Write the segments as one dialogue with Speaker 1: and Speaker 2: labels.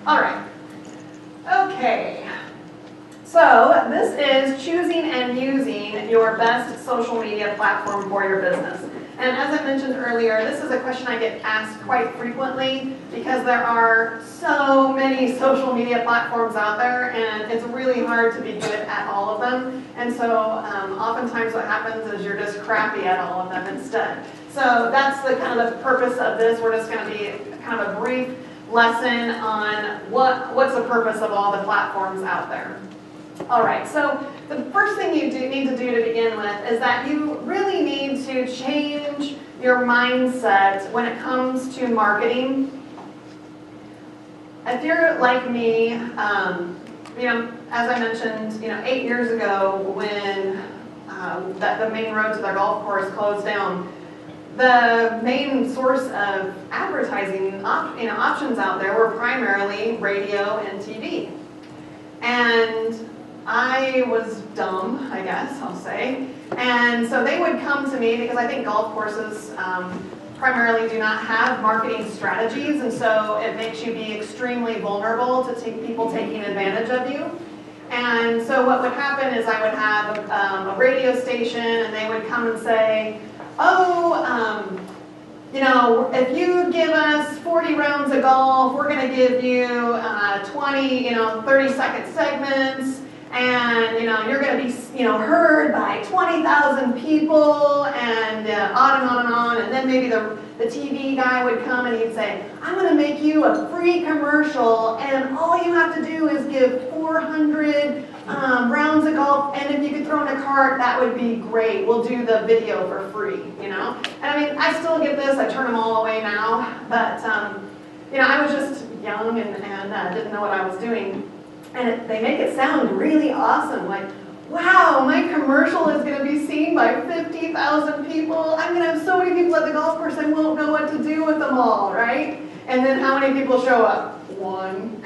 Speaker 1: All right. Okay. So this is choosing and using your best social media platform for your business. And as I mentioned earlier, this is a question I get asked quite frequently because there are so many social media platforms out there, and it's really hard to be good at all of them. And so oftentimes what happens is you're just crappy at all of them instead. So that's the kind of the purpose of this. We're just going to be kind of a brief lesson on what's the purpose of all the platforms out there. All right, so the first thing you need to do to begin with is that you really need to change your mindset when it comes to marketing. If you're like me, as I mentioned, 8 years ago when the main road to the golf course closed down, the main source of advertising options out there were primarily radio and TV. And I was dumb, I guess I'll say. And so they would come to me because I think golf courses primarily do not have marketing strategies, and so it makes you be extremely vulnerable to people taking advantage of you. And so what would happen is I would have a radio station, and they would come and say, if you give us 40 rounds of golf, we're going to give you 20, 30-second segments, and you're going to be, heard by 20,000 people, and on and on and on. And then maybe the TV guy would come and he'd say, I'm going to make you a free commercial, and all you have to do is give 400 rounds of golf, and if you could throw in a cart, that would be great. We'll do the video for free, And I mean, I still get this. I turn them all away now, but I was just young and didn't know what I was doing. And they make it sound really awesome, like, wow, my commercial is going to be seen by 50,000 people. I'm going to have so many people at the golf course, I won't know what to do with them all, right? And then how many people show up? One.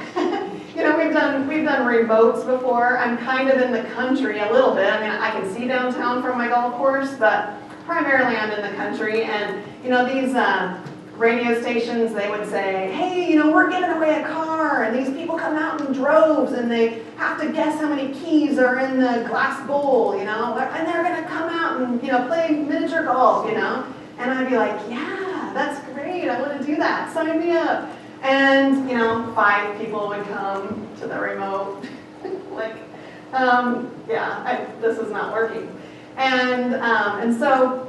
Speaker 1: We've done remotes before. I'm kind of in the country a little bit. I mean, I can see downtown from my golf course, but primarily I'm in the country. And, these radio stations, they would say, hey, we're giving away a car, and these people come out in droves, and they have to guess how many keys are in the glass bowl, and they're going to come out and, play miniature golf, And I'd be like, yeah, that's great. I want to do that. Sign me up. And, 5 people would come to the remote, like, this is not working. And so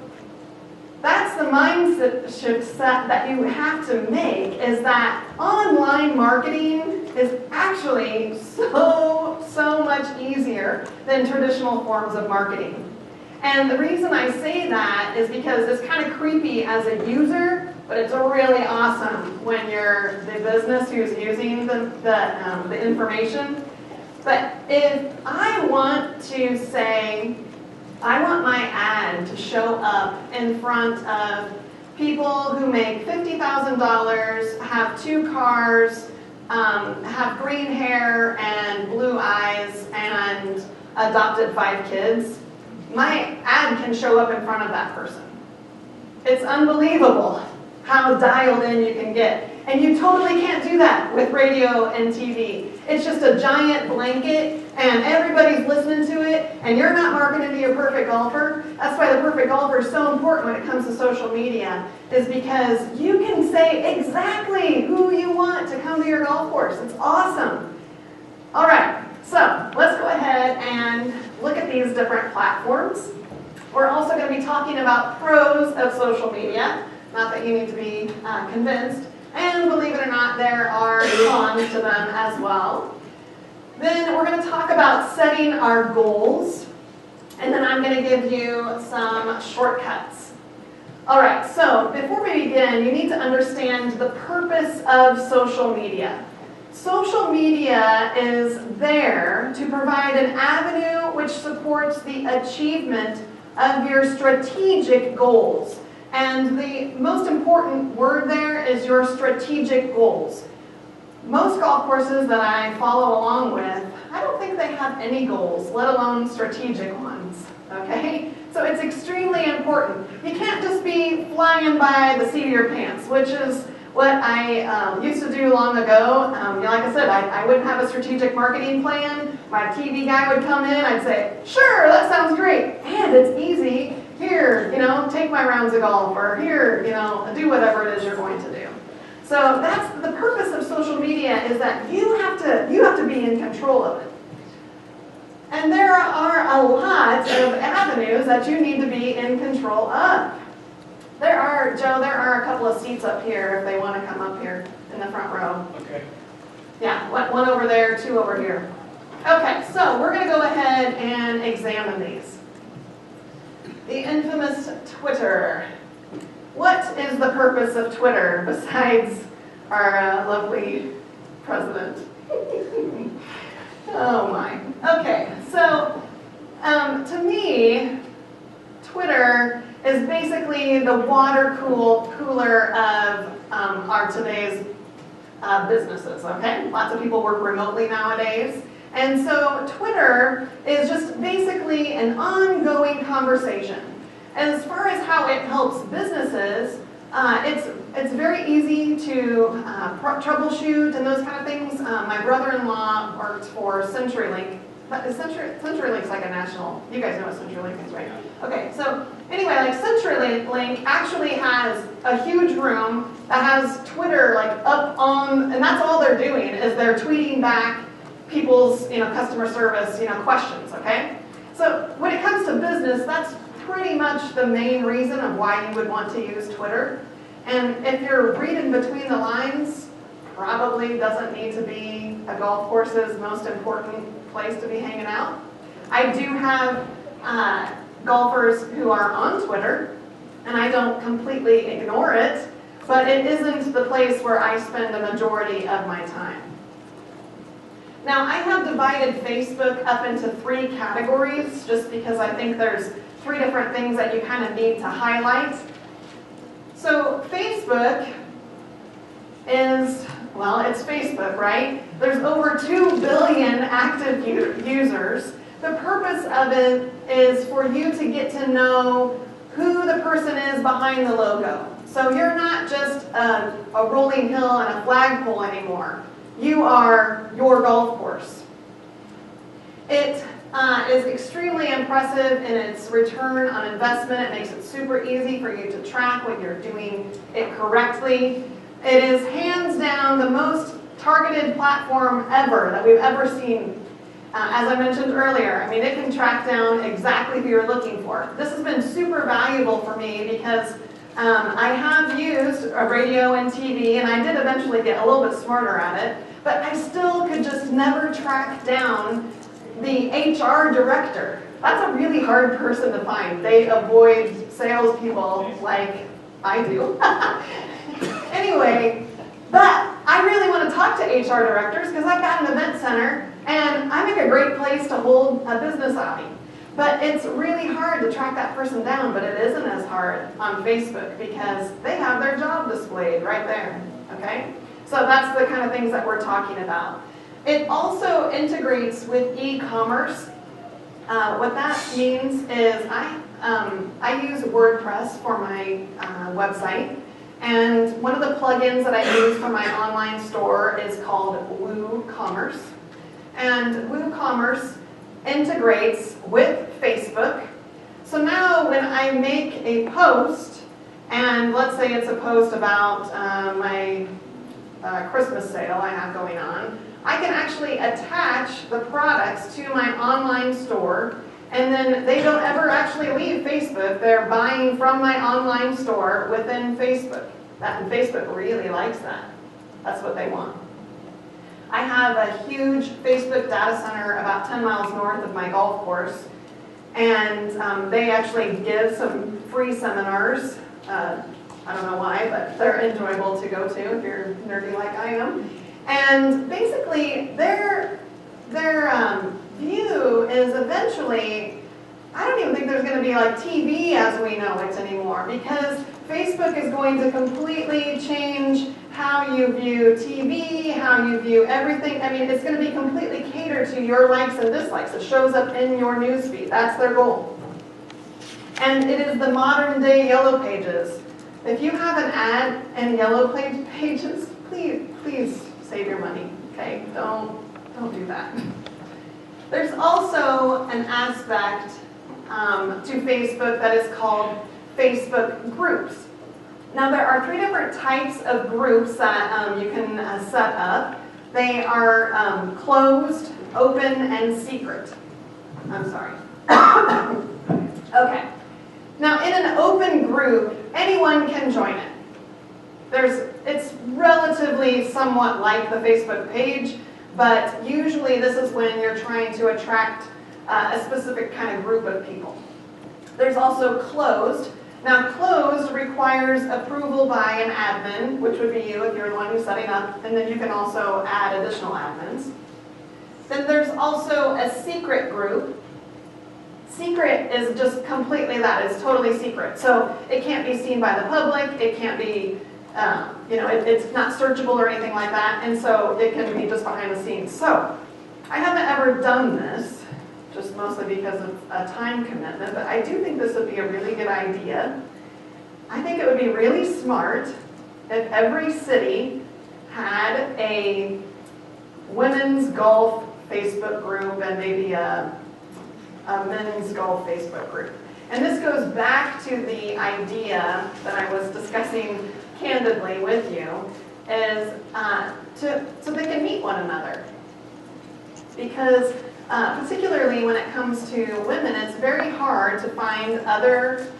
Speaker 1: that's the mindset shift that you have to make, is that online marketing is actually so much easier than traditional forms of marketing. And the reason I say that is because it's kind of creepy as a user, but it's really awesome when you're the business who's using the information. But if I want to say, I want my ad to show up in front of people who make $50,000, have 2 cars, have green hair and blue eyes, and adopted 5 kids, my ad can show up in front of that person. It's unbelievable how dialed in you can get. And you totally can't do that with radio and TV. It's just a giant blanket, and everybody's listening to it, and you're not marketing to your perfect golfer. That's why the perfect golfer is so important when it comes to social media, is because you can say exactly who you want to come to your golf course. It's awesome. All right, so let's go ahead and look at these different platforms. We're also going to be talking about pros of social media. Not that you need to be convinced. And believe it or not, there are cons to them as well. Then we're going to talk about setting our goals. And then I'm going to give you some shortcuts. All right, so before we begin, you need to understand the purpose of social media. Social media is there to provide an avenue which supports the achievement of your strategic goals. And the most important word there is your strategic goals. Most golf courses that I follow along with, I don't think they have any goals, let alone strategic ones, okay? So it's extremely important. You can't just be flying by the seat of your pants, which is What I used to do long ago, like I said, I wouldn't have a strategic marketing plan. My TV guy would come in, I'd say, sure, that sounds great, and it's easy. Here, take my rounds of golf, or here, do whatever it is you're going to do. So that's the purpose of social media, is that you have to be in control of it. And there are a lot of avenues that you need to be in control of. Joe, there are a couple of seats up here if they want to come up here in the front row.
Speaker 2: Okay.
Speaker 1: Yeah, one over there, two over here. Okay, so we're going to go ahead and examine these. The infamous Twitter. What is the purpose of Twitter besides our lovely president? Oh my. Okay, so to me, Twitter is basically the water cooler of our today's businesses, okay? Lots of people work remotely nowadays. And so Twitter is just basically an ongoing conversation. As far as how it helps businesses, it's very easy to troubleshoot and those kind of things. My brother-in-law works for CenturyLink. CenturyLink's like a national, you guys know what CenturyLink is, right? Okay, so anyway, like CenturyLink actually has a huge room that has Twitter like up on, and that's all they're doing is they're tweeting back people's customer service questions, okay? So when it comes to business, that's pretty much the main reason of why you would want to use Twitter. And if you're reading between the lines, probably doesn't need to be a golf course's most important place to be hanging out. I do have golfers who are on Twitter, and I don't completely ignore it, but it isn't the place where I spend the majority of my time. Now, I have divided Facebook up into 3 categories, just because I think there's 3 different things that you kind of need to highlight. So Facebook is, well, it's Facebook, right? There's over 2 billion active users. The purpose of it is for you to get to know who the person is behind the logo. So you're not just a rolling hill and a flagpole anymore. You are your golf course. It is extremely impressive in its return on investment. It makes it super easy for you to track when you're doing it correctly. It is hands down the most targeted platform ever that we've ever seen. As I mentioned earlier, I mean, it can track down exactly who you're looking for. This has been super valuable for me because I have used radio and TV, and I did eventually get a little bit smarter at it, but I still could just never track down the HR director. That's a really hard person to find. They avoid salespeople like I do. Anyway, but I really want to talk to HR directors because I've got an event center and I make a great place to hold a business outing. But it's really hard to track that person down, but it isn't as hard on Facebook because they have their job displayed right there, okay? So that's the kind of things that we're talking about. It also integrates with e-commerce. What that means is I use WordPress for my website, and one of the plugins that I use for my online store is called WooCommerce. And WooCommerce integrates with Facebook. So now when I make a post, and let's say it's a post about my Christmas sale I have going on, I can actually attach the products to my online store, and then they don't ever actually leave Facebook. They're buying from my online store within Facebook. And Facebook really likes that. That's what they want. I have a huge Facebook data center about 10 miles north of my golf course, and they actually give some free seminars. I don't know why, but they're enjoyable to go to if you're nerdy like I am. And basically, their view is eventually, I don't even think there's going to be like TV as we know it anymore, because Facebook is going to completely change how you view TV, how you view everything. I mean, it's going to be completely catered to your likes and dislikes. It shows up in your newsfeed. That's their goal. And it is the modern day Yellow Pages. If you have an ad in Yellow Pages, please save your money, okay? Don't do that. There's also an aspect to Facebook that is called Facebook groups. Now there are 3 different types of groups that you can set up. They are closed, open, and secret. I'm sorry. Okay. Now in an open group, anyone can join it. It's relatively somewhat like the Facebook page, but usually this is when you're trying to attract a specific kind of group of people. There's also closed. Now closed requires approval by an admin, which would be you if you're the one who's setting up, and then you can also add additional admins. Then there's also a secret group. Secret is just completely that, it's totally secret. So it can't be seen by the public, it can't be, it's not searchable or anything like that, and so it can be just behind the scenes. So I haven't ever done this, just mostly because of a time commitment, but I do think this would be a really good idea. I think it would be really smart if every city had a women's golf Facebook group and maybe a men's golf Facebook group. And this goes back to the idea that I was discussing candidly with you, is so they can meet one another. Because particularly when it comes to women, it's very hard to find other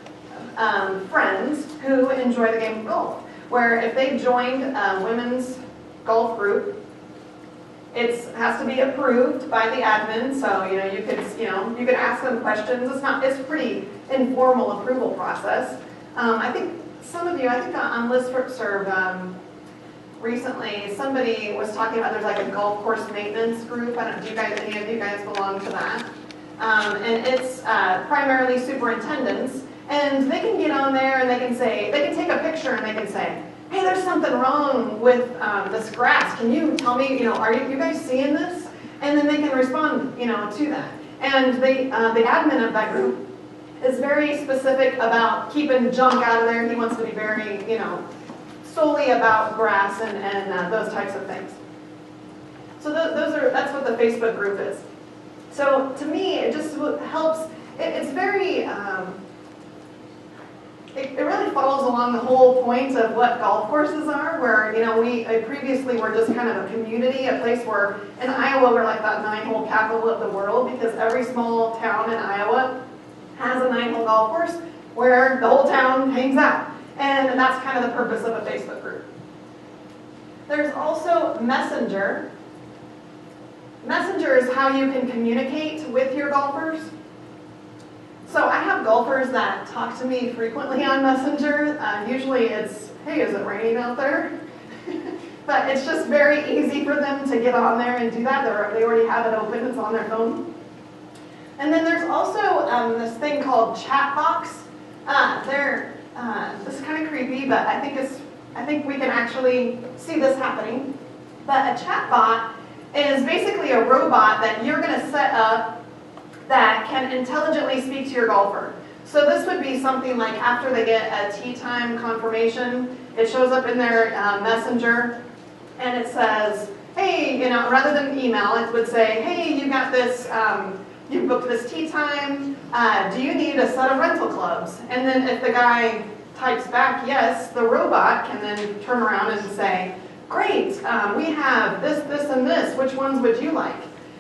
Speaker 1: friends who enjoy the game of golf. Where if they joined a women's golf group, it has to be approved by the admin. So you could ask them questions. It's a pretty informal approval process. I think some of you, on listserv recently, somebody was talking about there's like a golf course maintenance group. I don't know, any of you guys belong to that? And it's primarily superintendents, and they can get on there and they can take a picture and they can say, hey, there's something wrong with this grass. Can you tell me, are you guys seeing this? And then they can respond, to that. And the admin of that group is very specific about keeping junk out of there. He wants to be very, solely about grass and those types of things. So that's what the Facebook group is. So to me, it just helps. It's very. It really follows along the whole point of what golf courses are, where we previously were just kind of a community, a place where in Iowa we're like that 9-hole capital of the world, because every small town in Iowa has a 9-hole golf course where the whole town hangs out. And that's kind of the purpose of a Facebook group. There's also Messenger. Messenger is how you can communicate with your golfers. So I have golfers that talk to me frequently on Messenger. Usually it's, hey, is it raining out there? But it's just very easy for them to get on there and do that. They already have it open, it's on their phone. And then there's also this thing called Chatbox. This is kind of creepy, but I think we can actually see this happening. But a chatbot is basically a robot that you're going to set up that can intelligently speak to your golfer. So this would be something like after they get a tee time confirmation, it shows up in their messenger, and it says, hey, rather than email, it would say, hey, you got this, you booked this tee time, do you need a set of rental clubs? And then if the guy types back yes, the robot can then turn around and say, great, we have this, this, and this, which ones would you like?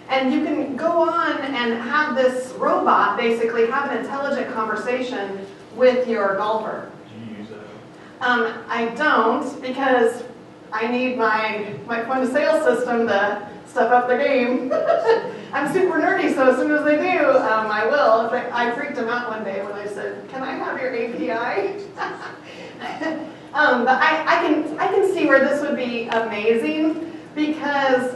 Speaker 1: And you can go on and have this robot basically have an intelligent conversation with your golfer.
Speaker 2: Do you use that?
Speaker 1: I don't, because I need my point of sale system to step up the game. I'm super nerdy, so as soon as they do, I will. I freaked him out one day when I said, can I have your API? But I can see where this would be amazing, because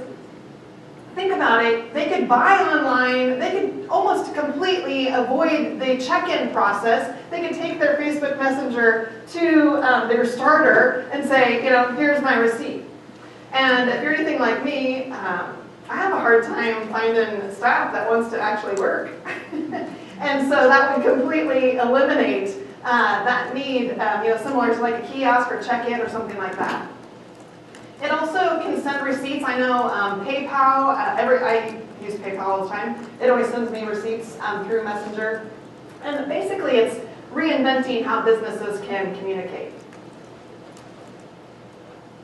Speaker 1: think about it, they could buy online, they could almost completely avoid the check-in process. They could take their Facebook Messenger to their starter and say, here's my receipt. And if you're anything like me, I have a hard time finding staff that wants to actually work. And so that would completely eliminate that need, similar to like a kiosk or check-in or something like that. It also can send receipts. I know PayPal, I use PayPal all the time. It always sends me receipts through Messenger. And basically it's reinventing how businesses can communicate.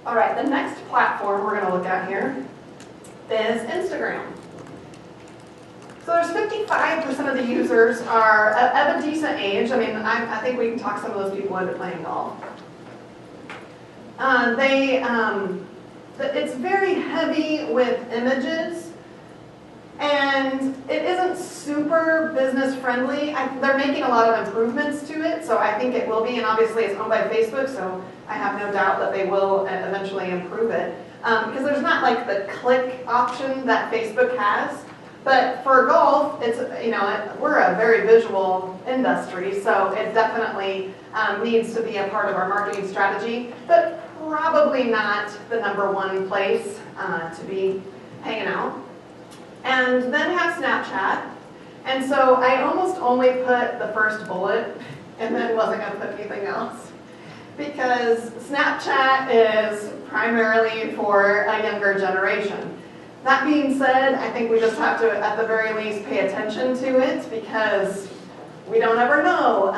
Speaker 1: All right, the next platform we're going to look at here is Instagram. So there's 55% of the users are of a decent age. I mean, I think we can talk some of those people into playing golf. It's very heavy with images, and it isn't super business friendly. They're making a lot of improvements to it, so I think it will be, and obviously it's owned by Facebook, so I have no doubt that they will eventually improve it. Because there's not like the click option that Facebook has. But for golf, it's, we're a very visual industry, so it definitely needs to be a part of our marketing strategy, but probably not the #1 place to be hanging out. And then we have Snapchat. And so I almost only put the first bullet and then wasn't going to put anything else. Because Snapchat is primarily for a younger generation. That being said, I think we just have to, at the very least, pay attention to it because we don't ever know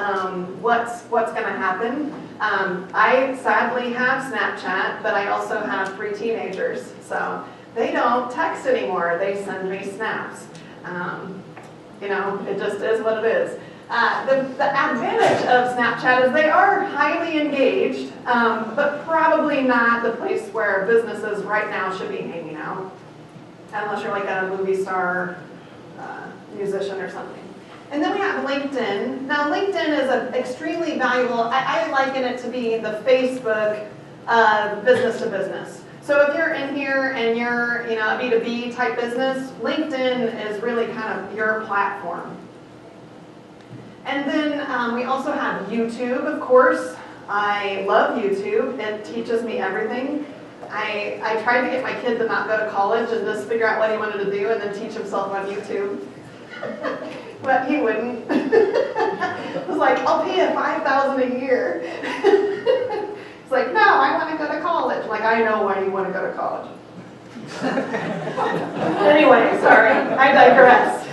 Speaker 1: what's going to happen. I sadly have Snapchat, but I also have 3 teenagers, so they don't text anymore. They send me snaps. It just is what it is. The advantage of Snapchat is they are highly engaged, but probably not the place where businesses right now should be hanging out. Unless you're like a movie star, musician or something. And then we have LinkedIn. Now LinkedIn is extremely valuable. I liken it to be the Facebook business to business. So if you're in here and you're a B2B type business, LinkedIn is really kind of your platform. And then we also have YouTube, of course. I love YouTube. It teaches me everything. I tried to get my kid to not go to college and just figure out what he wanted to do and then teach himself on YouTube. But he wouldn't. I was like, I'll pay you $5,000 a year. He's like, no, I want to go to college. I'm like, I know why you want to go to college. Anyway, sorry, I digress.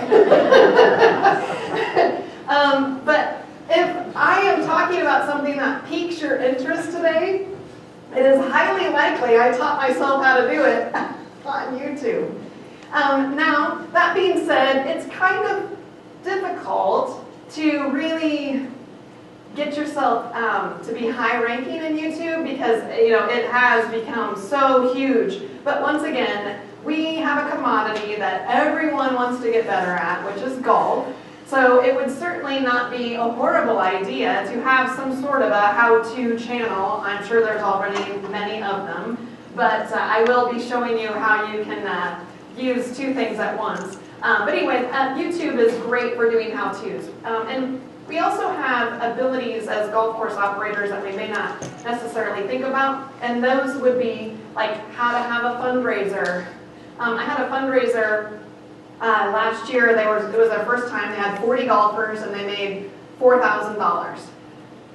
Speaker 1: But if I am talking about something that piques your interest today, it is highly likely I taught myself how to do it on YouTube. Now, that being said, it's kind of difficult to really get yourself to be high ranking in YouTube because it has become so huge. But once again, we have a commodity that everyone wants to get better at, which is golf. So it would certainly not be a horrible idea to have some sort of a how-to channel. I'm sure there's already many of them, but I will be showing you how you can use 2 things at once. But anyway, YouTube is great for doing how-tos. And we also have abilities as golf course operators that we may not necessarily think about, and those would be like how to have a fundraiser. I had a fundraiser last year. It was their first time. They had 40 golfers and they made $4,000.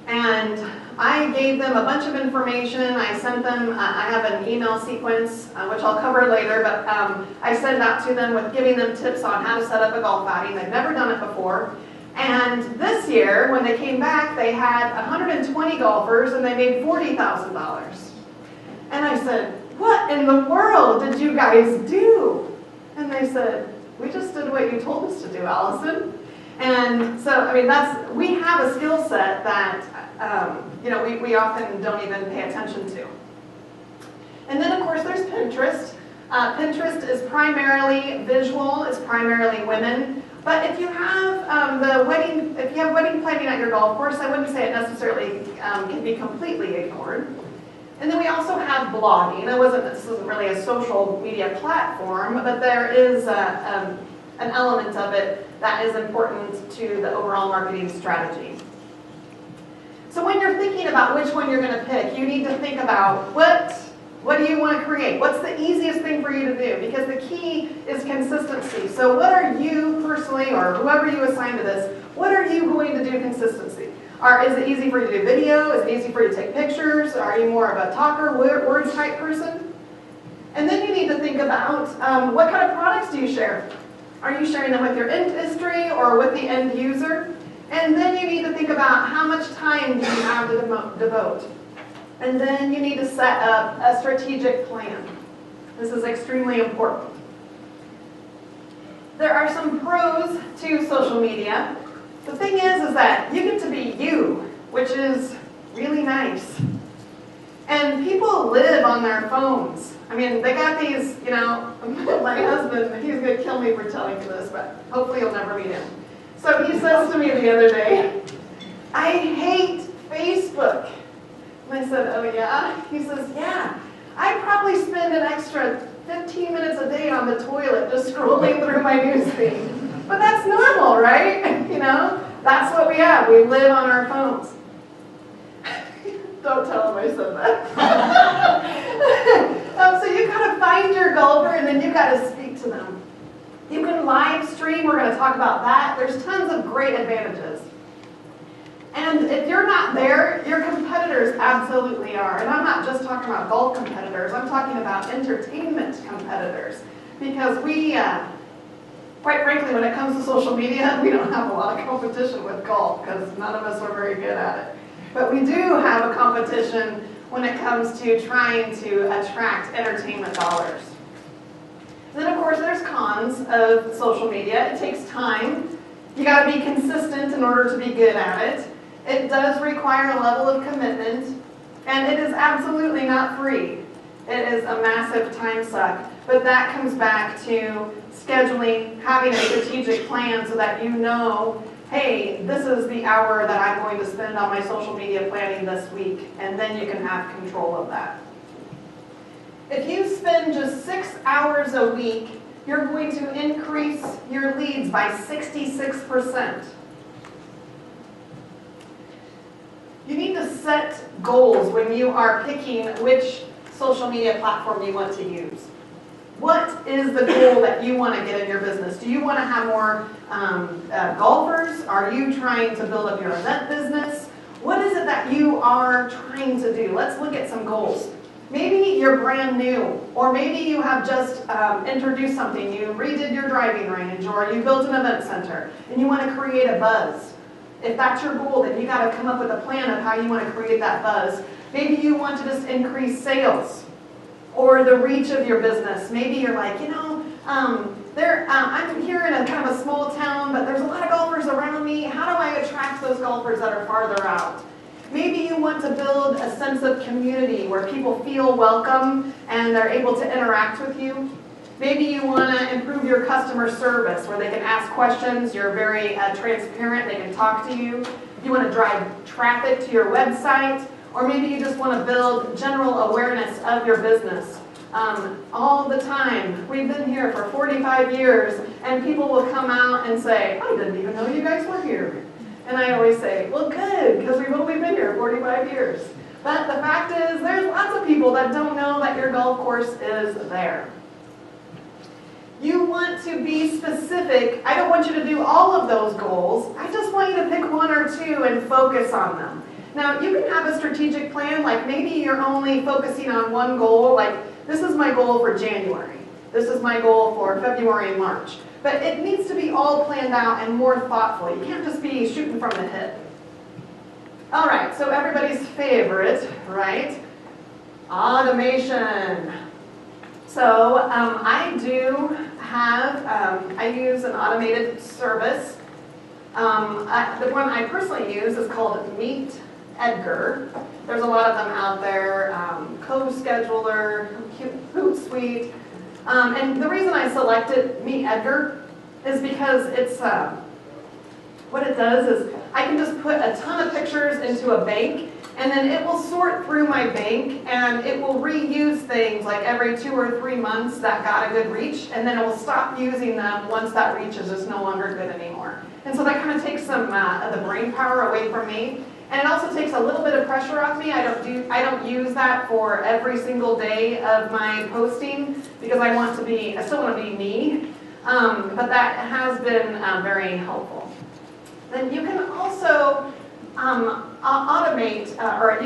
Speaker 1: And I gave them a bunch of information. I sent them, I have an email sequence, which I'll cover later, but I sent out to them with giving them tips on how to set up a golf outing. They've never done it before. And this year, when they came back, they had 120 golfers and they made $40,000. And I said, what in the world did you guys do? And they said, we just did what you told us to do, Allison. And so, I mean, we have a skill set that, we often don't even pay attention to. And then, of course, there's Pinterest. Pinterest is primarily visual, it's primarily women. But if you have wedding planning at your golf course, I wouldn't say it necessarily can be completely ignored. And then we also have blogging. This isn't really a social media platform, but there is an element of it that is important to the overall marketing strategy. So when you're thinking about which one you're going to pick, you need to think about what do you want to create? What's the easiest thing for you to do? Because the key is consistency. So what are you personally, or whoever you assign to this, what are you going to do consistently? Is it easy for you to do video? Is it easy for you to take pictures? Are you more of a talker, word type person? And then you need to think about what kind of products do you share? Are you sharing them with your industry or with the end user? And then you need to think about how much time do you have to devote. And then you need to set up a strategic plan. This is extremely important. There are some pros to social media. The thing is that you get to be you, which is really nice. And people live on their phones. I mean, they got these, my husband, he's going to kill me for telling you this, but hopefully you'll never meet him. So he says to me the other day, I hate Facebook. And I said, oh yeah? He says, yeah. I probably spend an extra 15 minutes a day on the toilet just scrolling through my newsfeed. But that's normal, right? That's what we have. We live on our phones. Don't tell him I said that. So you got to find your golfer and then you've got to speak to them. You can live stream. We're going to talk about that. There's tons of great advantages. And if you're not there, your competitors absolutely are. And I'm not just talking about golf competitors. I'm talking about entertainment competitors. Because we, quite frankly, when it comes to social media, we don't have a lot of competition with golf because none of us are very good at it. But we do have a competition when it comes to trying to attract entertainment dollars. Then, of course, there's cons of social media. It takes time. You got to be consistent in order to be good at it. It does require a level of commitment, and it is absolutely not free. It is a massive time suck. But that comes back to scheduling, having a strategic plan so that you know, hey, this is the hour that I'm going to spend on my social media planning this week, and then you can have control of that. If you spend just 6 hours a week, you're going to increase your leads by 66%. You need to set goals when you are picking which social media platform you want to use. What is the goal that you want to get in your business? Do you want to have more golfers? Are you trying to build up your event business? What is it that you are trying to do? Let's look at some goals. Maybe you're brand new, or maybe you have just introduced something. You redid your driving range, or you built an event center, and you want to create a buzz. If that's your goal, then you got to come up with a plan of how you want to create that buzz. Maybe you want to just increase sales or the reach of your business. Maybe you're like, I'm here in a kind of a small town, but there's a lot of golfers around me. How do I attract those golfers that are farther out? Maybe you want to build a sense of community where people feel welcome and they're able to interact with you. Maybe you want to improve your customer service where they can ask questions, you're very transparent, they can talk to you. You want to drive traffic to your website, or maybe you just want to build general awareness of your business. All the time, we've been here for 45 years, and people will come out and say, I didn't even know you guys were here. And I always say, well, good, because we've only been here 45 years. But the fact is, there's lots of people that don't know that your golf course is there. You want to be specific. I don't want you to do all of those goals. I just want you to pick one or two and focus on them. Now, you can have a strategic plan, like maybe you're only focusing on one goal, like this is my goal for January. This is my goal for February and March. But it needs to be all planned out and more thoughtful. You can't just be shooting from the hip. All right, so everybody's favorite, right? Automation. So I do have, I use an automated service. The one I personally use is called Meet Edgar. There's a lot of them out there, Co-Scheduler, Hootsuite. And the reason I selected Meet Edgar is because it's, what it does is I can just put a ton of pictures into a bank, and then it will sort through my bank, and it will reuse things like every 2 or 3 months that got a good reach, and then it will stop using them once that reach is just no longer good anymore. And so that kind of takes some of the brain power away from me. And it also takes a little bit of pressure off me. I don't use that for every single day of my posting because I still want to be me. But that has been very helpful. Then you can also automate, or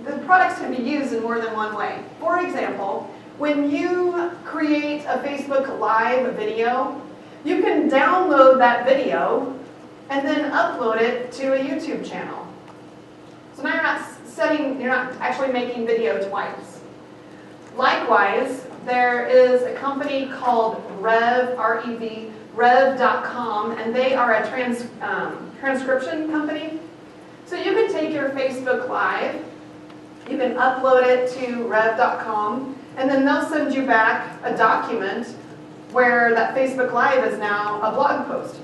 Speaker 1: the products can be used in more than one way. For example, when you create a Facebook Live video, you can download that video and then upload it to a YouTube channel. So now you're not actually making video twice. Likewise, there is a company called Rev, R-E-V, Rev.com, and they are a transcription company. So you can take your Facebook Live, you can upload it to Rev.com, and then they'll send you back a document where that Facebook Live is now a blog post.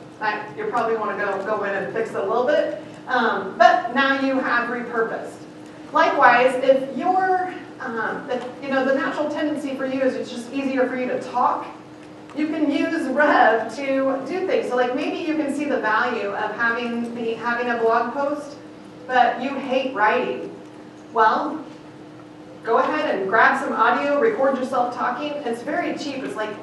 Speaker 1: You probably want to go in and fix it a little bit, but now you have repurposed. Likewise, if you're, the natural tendency for you is it's just easier for you to talk, you can use Rev to do things. So like maybe you can see the value of having a blog post, but you hate writing. Well, go ahead and grab some audio, record yourself talking. It's very cheap. It's like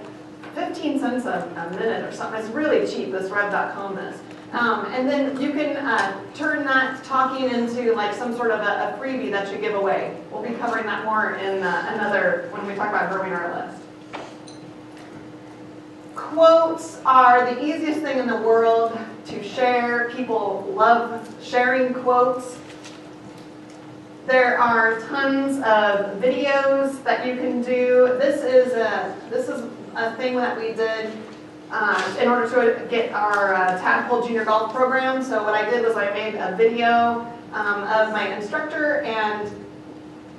Speaker 1: 15 cents a minute or something. It's really cheap, this Rev.com is. And then you can turn that talking into like some sort of a freebie that you give away. We'll be covering that more in when we talk about growing our list. Quotes are the easiest thing in the world to share. People love sharing quotes. There are tons of videos that you can do. This is a thing that we did in order to get our Tadpole Junior Golf program. So what I did was I made a video of my instructor, and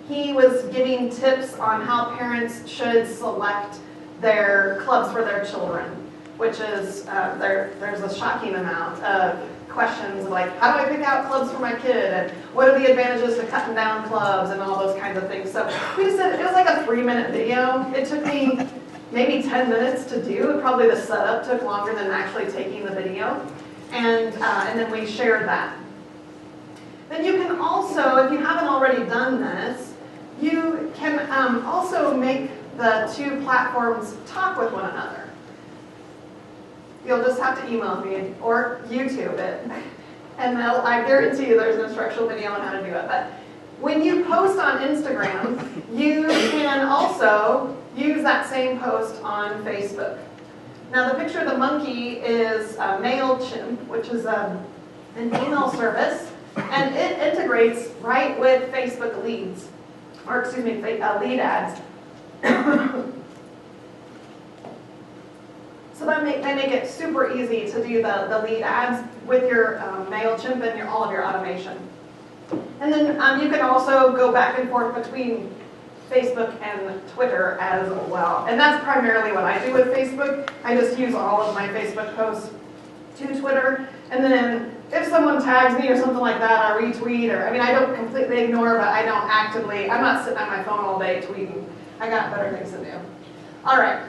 Speaker 1: he was giving tips on how parents should select their clubs for their children, which is, there's a shocking amount of questions like, how do I pick out clubs for my kid, and what are the advantages to cutting down clubs, and all those kinds of things. So we just did, it was like a 3-minute video. It took me maybe 10 minutes to do. Probably the setup took longer than actually taking the video. And then we shared that. Then you can also, if you haven't already done this, you can also make the two platforms talk with one another. You'll just have to email me or YouTube it. And I guarantee you there's an instructional video on how to do it. But when you post on Instagram, you can also use that same post on Facebook. Now the picture of the monkey is MailChimp, which is an email service, and it integrates right with Facebook leads, or excuse me, lead ads. So they make it super easy to do the lead ads with your MailChimp and all of your automation. And then you can also go back and forth between Facebook and Twitter as well. And that's primarily what I do with Facebook. I just use all of my Facebook posts to Twitter. And then if someone tags me or something like that, I retweet, or, I don't completely ignore, but I don't actively, I'm not sitting on my phone all day tweeting. I got better things to do. All right.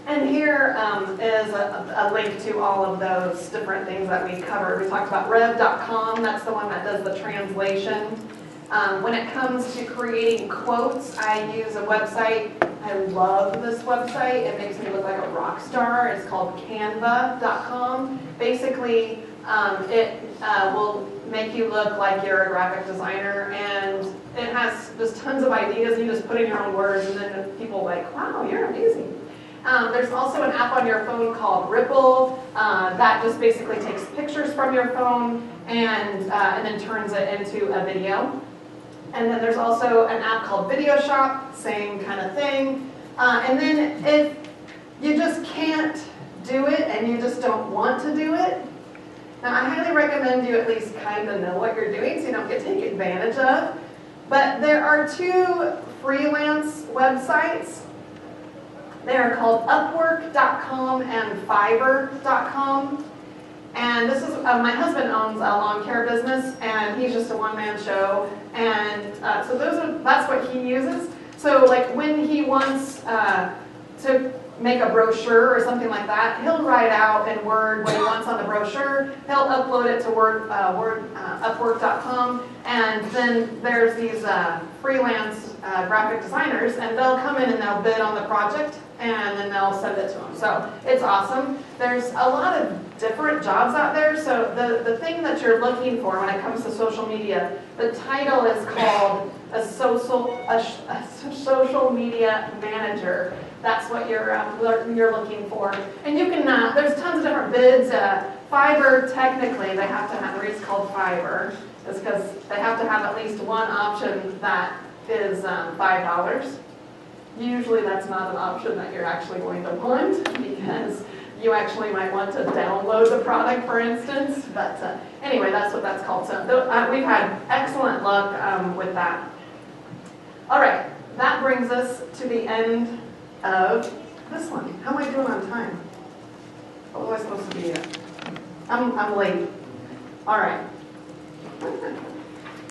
Speaker 1: And here is a link to all of those different things that we covered. We talked about Rev.com. That's the one that does the translation. When it comes to creating quotes, I use a website. I love this website. It makes me look like a rock star. It's called Canva.com. Basically, it will make you look like you're a graphic designer, and it has just tons of ideas. You just put in your own words, and then people are like, wow, you're amazing. There's also an app on your phone called Ripple that just basically takes pictures from your phone and then turns it into a video. And then there's also an app called Video Shop, same kind of thing. And then if you just can't do it and you just don't want to do it, now I highly recommend you at least kind of know what you're doing so you don't get taken advantage of. But there are two freelance websites. They are called Upwork.com and Fiverr.com. And this is, my husband owns a lawn care business, and he's just a one-man show. And so that's what he uses. So like when he wants to make a brochure or something like that, he'll write out in Word what he wants on the brochure. He'll upload it to Upwork.com, and then there's these freelance graphic designers, and they'll come in and they'll bid on the project, and then they'll send it to them. So it's awesome. There's a lot of different jobs out there. So the thing that you're looking for when it comes to social media, the title is called a social media manager. That's what you're looking for. And you can, there's tons of different bids. Fiverr, technically, they have to have, the reason it's called Fiverr is because they have to have at least one option that is $5. Usually that's not an option that you're actually going to want, because you actually might want to download the product, for instance. But anyway, that's what that's called. So we've had excellent luck with that. All right, that brings us to the end of this one. How am I doing on time? What was I supposed to be at? I'm late. All right.